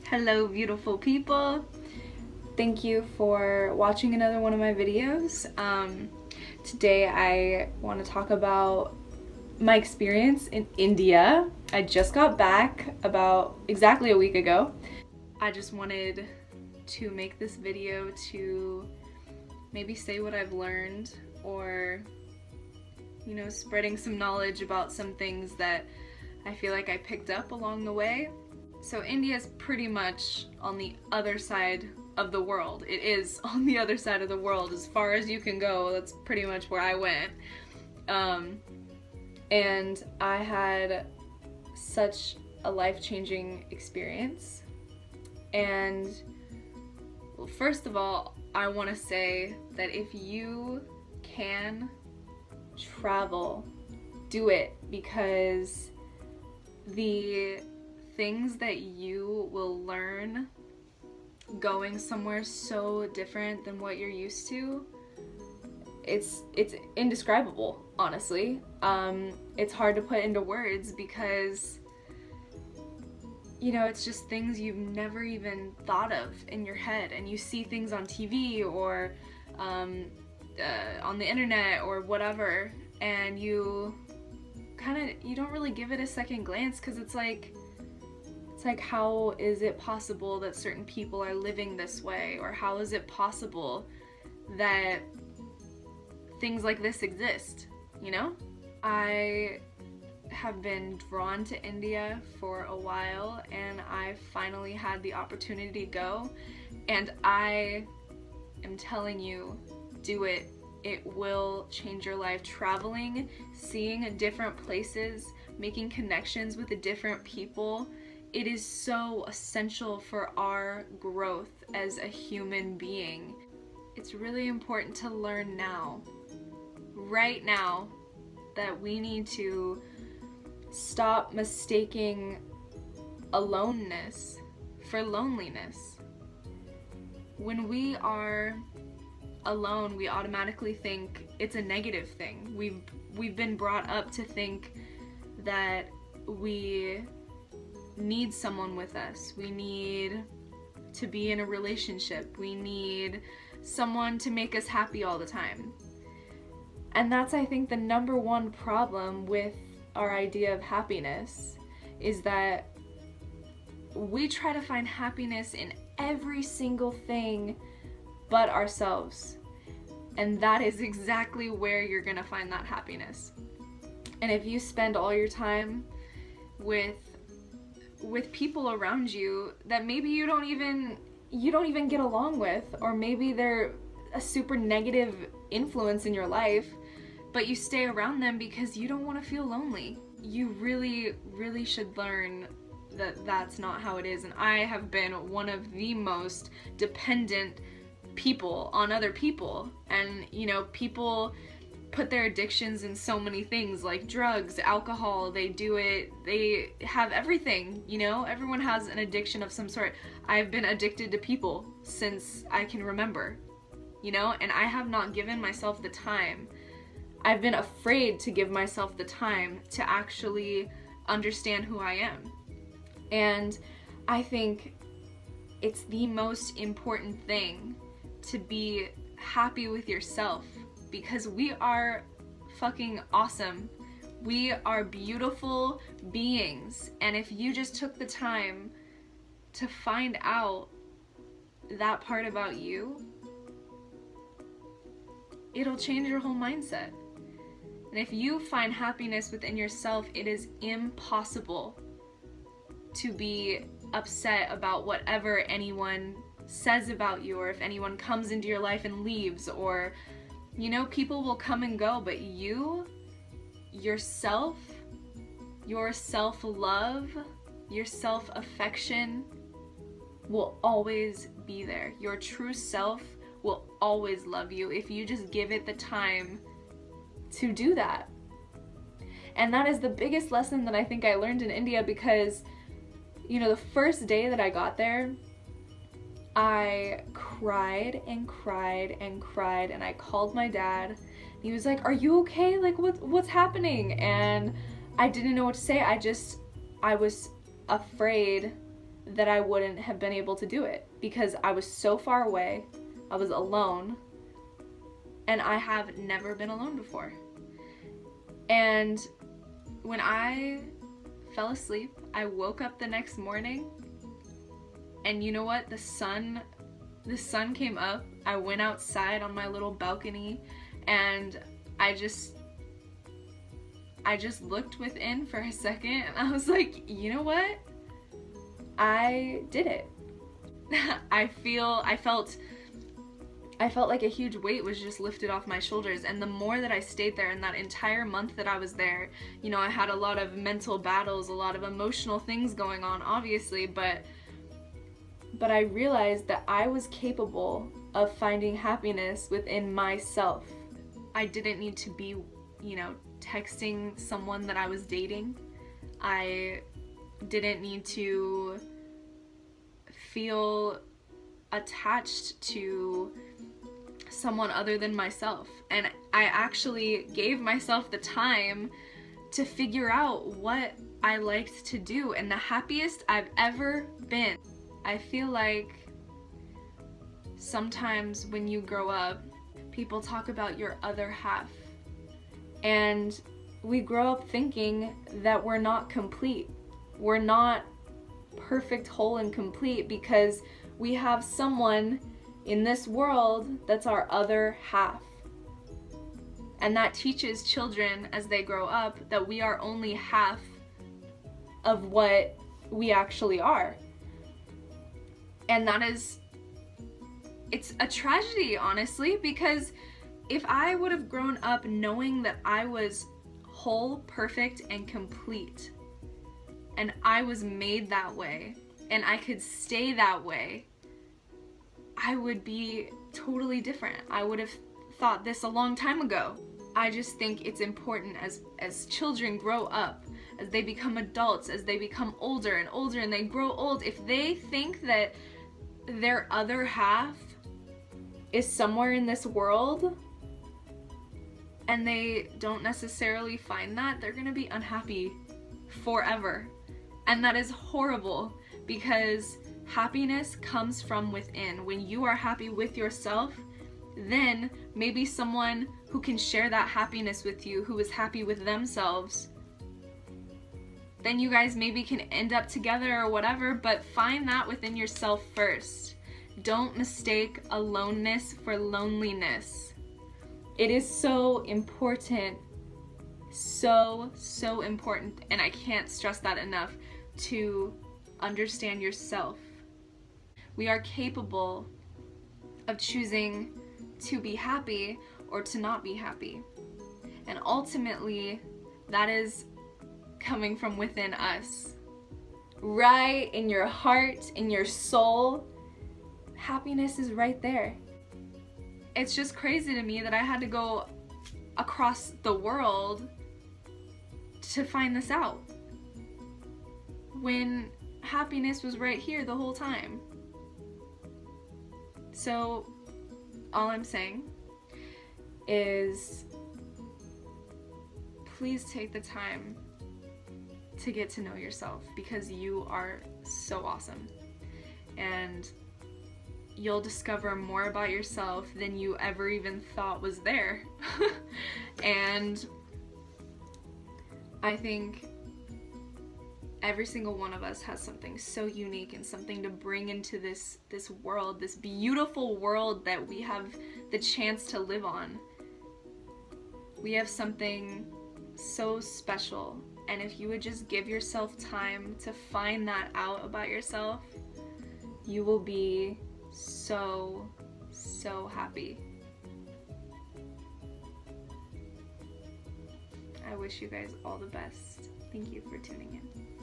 Hello beautiful people. Thank you for watching another one of my videos. Today I want to talk about my experience in India. I just got back about exactly a week ago. I just wanted to make this video to maybe say what I've learned, or spreading some knowledge about some things that I feel like I picked up along the way. So India is pretty much on the other side of the world. It is on the other side of the world as far as you can go. That's pretty much where I went. And I had such a life-changing experience. And well, first of all, I want to say that if you can travel, do it, because the things that you will learn going somewhere so different than what you're used to, it's indescribable, honestly. It's hard to put into words because it's just things you've never even thought of in your head, and you see things on TV or on the internet or whatever, and you don't really give it a second glance, because it's like, how is it possible that certain people are living this way, or how is it possible that things like this exist, I have been drawn to India for a while, and I finally had the opportunity to go, and I am telling you, do it. It will change your life. Traveling, seeing different places, making connections with the different people, it is so essential for our growth as a human being. It's really important to learn now, right now, that we need to stop mistaking aloneness for loneliness. When we are alone, we automatically think it's a negative thing. We've been brought up to think that we need someone with us. We need to be in a relationship. We need someone to make us happy all the time. And that's, I think, the number one problem with our idea of happiness, is that we try to find happiness in every single thing but ourselves. And that is exactly where you're gonna find that happiness. And if you spend all your time with people around you that maybe you don't even get along with, or maybe they're a super negative influence in your life, but you stay around them because you don't want to feel lonely, you really, really should learn that that's not how it is. And I have been one of the most dependent people on other people, and people put their addictions in so many things, like drugs, alcohol. They have everything, everyone has an addiction of some sort. I've been addicted to people since I can remember, and I have not given myself the time. I've been afraid to give myself the time to actually understand who I am. And I think it's the most important thing to be happy with yourself, because we are fucking awesome. We are beautiful beings, and if you just took the time to find out that part about you, it'll change your whole mindset. And if you find happiness within yourself, it is impossible to be upset about whatever anyone says about you, or if anyone comes into your life and leaves, or people will come and go, but you, yourself, your self-love, your self-affection will always be there. Your true self will always love you if you just give it the time to do that. And that is the biggest lesson that I think I learned in India, because the first day that I got there, I cried and cried and cried, and I called my dad. He was like, "Are you okay? Like, what's happening?" And I didn't know what to say. I was afraid that I wouldn't have been able to do it because I was so far away, I was alone, and I have never been alone before. And when I fell asleep, I woke up the next morning, and you know what? The sun came up. I went outside on my little balcony, and I just looked within for a second, and I was like, you know what? I did it. I felt like a huge weight was just lifted off my shoulders, and the more that I stayed there in that entire month that I was there, you know, I had a lot of mental battles, a lot of emotional things going on, obviously, but I realized that I was capable of finding happiness within myself. I didn't need to be, you know, texting someone that I was dating. I didn't need to feel attached to someone other than myself. And I actually gave myself the time to figure out what I liked to do, and the happiest I've ever been. I feel like sometimes when you grow up, people talk about your other half, and we grow up thinking that we're not complete. We're not perfect, whole, and complete because we have someone in this world that's our other half. And that teaches children as they grow up that we are only half of what we actually are. And it's a tragedy, honestly, because if I would have grown up knowing that I was whole, perfect, and complete, and I was made that way, and I could stay that way, I would be totally different. I would have thought this a long time ago. I just think it's important as children grow up, as they become adults, as they become older and older and they grow old, if they think that their other half is somewhere in this world and they don't necessarily find that, they're gonna be unhappy forever. And that is horrible, because happiness comes from within. When you are happy with yourself, then maybe someone who can share that happiness with you, who is happy with themselves, then you guys maybe can end up together or whatever, but find that within yourself first. Don't mistake aloneness for loneliness. It is so important, so important, and I can't stress that enough, to understand yourself. We are capable of choosing to be happy or to not be happy. And ultimately, that is coming from within us. Right in your heart, in your soul, happiness is right there. It's just crazy to me that I had to go across the world to find this out, when happiness was right here the whole time. So all I'm saying is, please take the time to get to know yourself, because you are so awesome, and you'll discover more about yourself than you ever even thought was there. And I think every single one of us has something so unique and something to bring into this world, this beautiful world that we have the chance to live on. We have something so special, and if you would just give yourself time to find that out about yourself, you will be so happy. I wish you guys all the best. Thank you for tuning in.